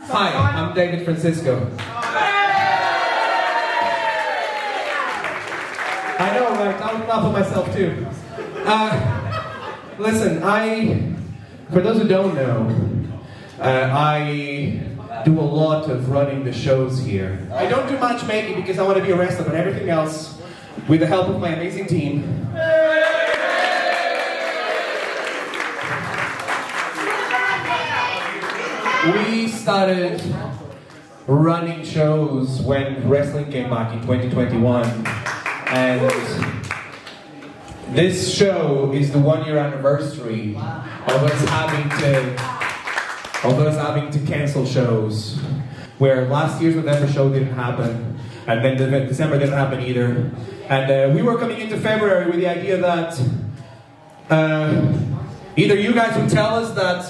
Hi, I'm David Francisco. I know, right? I would laugh at myself too. Listen, for those who don't know, I do a lot of running the shows here. I don't do matchmaking because I want to be a wrestler, but everything else, with the help of my amazing team. We started running shows when wrestling came back in 2021, and this show is the 1-year anniversary of us having to cancel shows. Where last year's November show didn't happen, and then December didn't happen either. And we were coming into February with the idea that either you guys would tell us that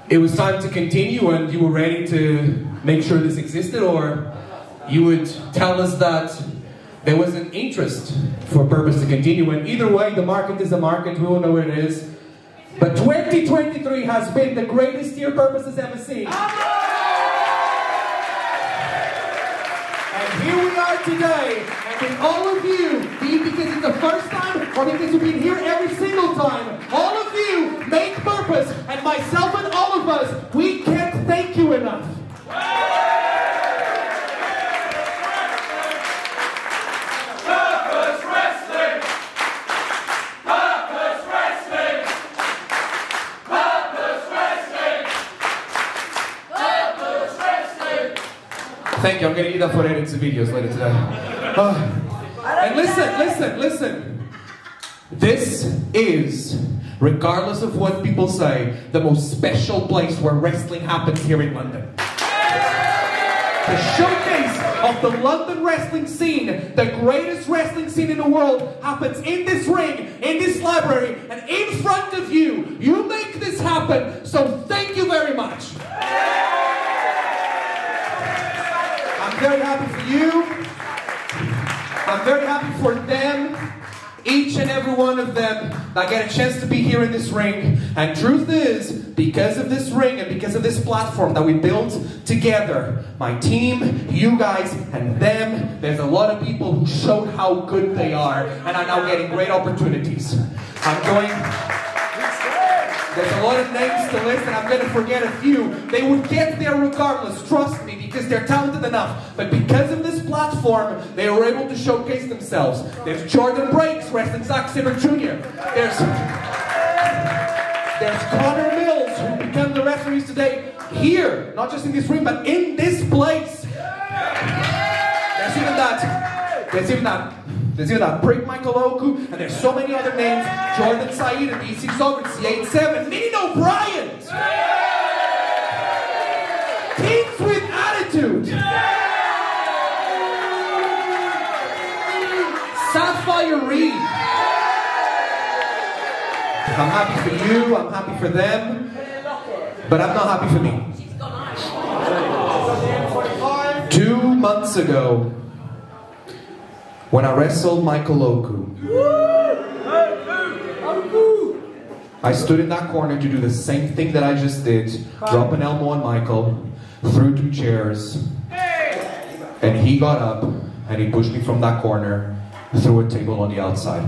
it was time to continue and you were ready to make sure this existed, or you would tell us that there was an interest for Purpose to continue. And either way, the market is a market, we all know what it is. But 2023 has been the greatest year Purpose has ever seen. And here we are today, and with all of you, be it because it's the first time or because you've been here every single time, all of you make Purpose, and myself and all of us, we can't thank you enough. Purpose Wrestling! Purpose Wrestling! Purpose Wrestling! Purpose Wrestling! Thank you, I'm going to eat up for editing videos later today. And listen. This is, regardless of what people say, the most special place where wrestling happens here in London. The showcase of the London wrestling scene, the greatest wrestling scene in the world, happens in this ring, in this library, and in front of you. You make this happen, so thank you very much. I'm very happy for you. I'm very happy for them. Each and every one of them that get a chance to be here in this ring. And truth is, because of this ring and because of this platform that we built together, my team, you guys, and them, there's a lot of people who showed how good they are and are now getting great opportunities. There's a lot of names to list, and I'm going to forget a few. They would get there regardless, trust me, because they're talented enough. But because of this platform, they were able to showcase themselves. There's Jordan Breaks, wrestling Zack Sabre Jr. There's Connor Mills, who became the wrestler he's today here, not just in this ring, but in this place. There's even that prick Michael Oku, and there's so many other names. Jordan Said and DC Sovereignty, 8-7, Nino O'Brien. Teams with attitude. Sapphire Reed. I'm happy for you, I'm happy for them, but I'm not happy for me. 2 months ago, when I wrestled Michael Oku, I stood in that corner to do the same thing that I just did, drop an elbow on Michael, threw 2 chairs, and he got up and he pushed me from that corner, through a table on the outside.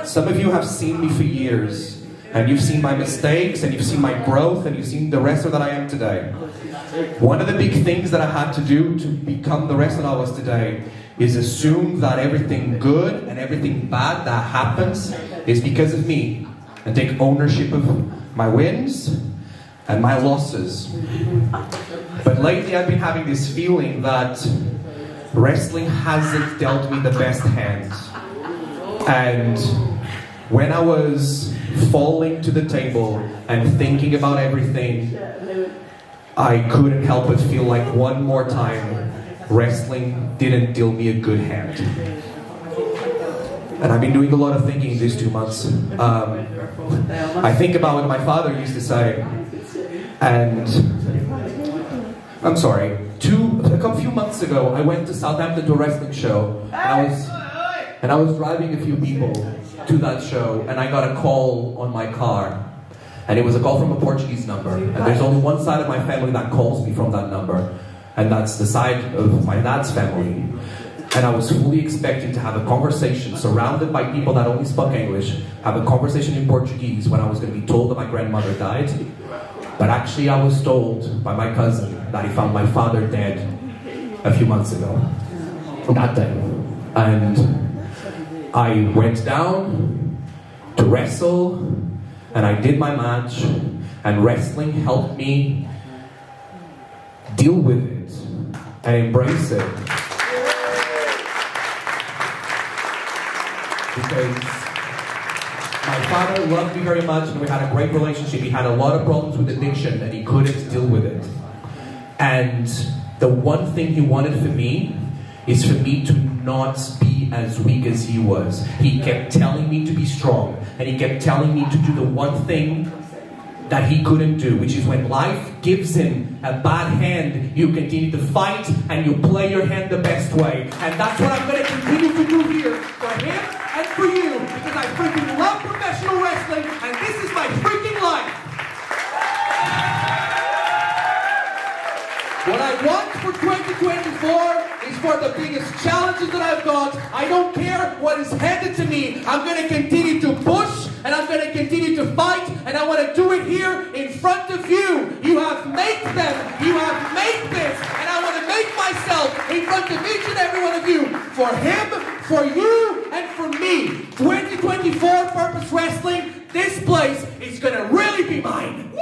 Some of you have seen me for years, and you've seen my mistakes, and you've seen my growth, and you've seen the wrestler that I am today. One of the big things that I had to do to become the wrestler I was today is assume that everything good and everything bad that happens is because of me, and take ownership of my wins and my losses. But lately I've been having this feeling that wrestling hasn't dealt me the best hand. And when I was falling to the table and thinking about everything, I couldn't help but feel like one more time wrestling didn't deal me a good hand. And I've been doing a lot of thinking these 2 months. I think about what my father used to say, and I'm sorry, a few months ago I went to Southampton to a wrestling show, and I was driving a few people to that show, and I got a call on my car And it was a call from a Portuguese number. And there's only one side of my family that calls me from that number. And that's the side of my dad's family. And I was fully expecting to have a conversation, surrounded by people that only spoke English, have a conversation in Portuguese when I was going to be told that my grandmother died. But actually I was told by my cousin that he found my father dead a few months ago. That day. And I went down to wrestle, and I did my match, and wrestling helped me deal with it and embrace it. Because my father loved me very much, and we had a great relationship. He had a lot of problems with addiction, and he couldn't deal with it. And the one thing he wanted for me is for me to not be as weak as he was. He kept telling me to be strong, and he kept telling me to do the one thing that he couldn't do, which is when life gives him a bad hand, you continue to fight and you play your hand the best way. And that's what I'm going to continue to do here for him and for you, because I freaking love professional wrestling, and this is my freaking life. What I want for 2024 is for the biggest challenges that I've got. I don't care what is handed to me. I'm going to continue to push, and I'm going to continue to fight, and I want to do it here in front of you. You have made them. You have made this, and I want to make myself in front of each and every one of you. For him, for you, and for me. 2024 Purpose Wrestling, this place is going to really be mine.